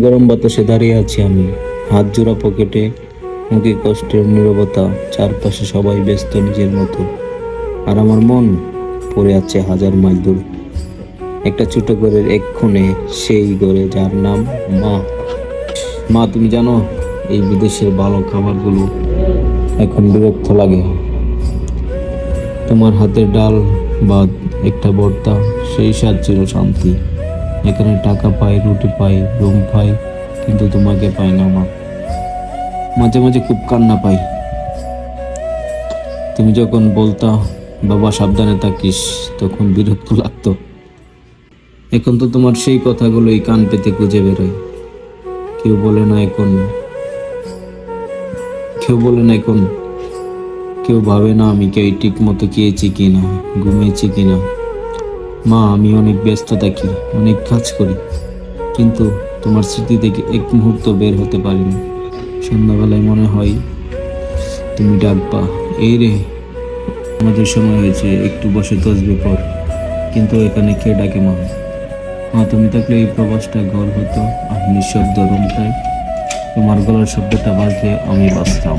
গরম বাতাসে দাঁড়িয়ে আছি আমি, হাত জোড়া পকেটে, মুখে কষ্টের নীরবতা, চারপাশে সবাই ব্যস্ত নিজের মতো, আর আমার মন পড়ে আছে হাজার মাইল দূরে একটা ছোট ঘরের এক কোণে, সেই ঘরে যার নাম মা। মা, তুমি জানো এই বিদেশের ভালো খাবারগুলো এখন বিরক্ত লাগে। তোমার হাতের ডাল বা একটা ভর্তা, সেই স্বাদ ছিল শান্তি। এখানে টাকা পাই, রুটি পাই, রুম পাই, কিন্তু তোমাকে পাই না মা। মাঝে মাঝে খুব কান্না পাই। তুমি যখন বলতা বাবা সাবধানে থাকিস, তখন বিরক্ত লাগতো। এখন তো তোমার সেই কথাগুলোই কান পেতে খুঁজে বেরোয়। কেউ বলে না এখন, কেউ বলে না এখন, কেউ ভাবে না আমি কেউ ঠিক মতো খেয়েছি কিনা, ঘুমিয়েছি কিনা। মা, আমি অনেক ব্যস্ত থাকি, অনেক কাজ করি, কিন্তু তোমার স্মৃতি থেকে এক মুহূর্ত বের হতে পারি না। সন্ধ্যাবেলায় মনে হয় তুমি ডাকবা, এই রে আমাদের সময় হয়েছে, একটু বসে তসবি পর। কিন্তু এখানে কে ডাকে মা? মা, তুমি থাকলে এই প্রবাসটা ঘর হতো, আর নিঃশব্দ রুমটায় তোমার গলার শব্দটা বাজলে আমি বাঁচতাম।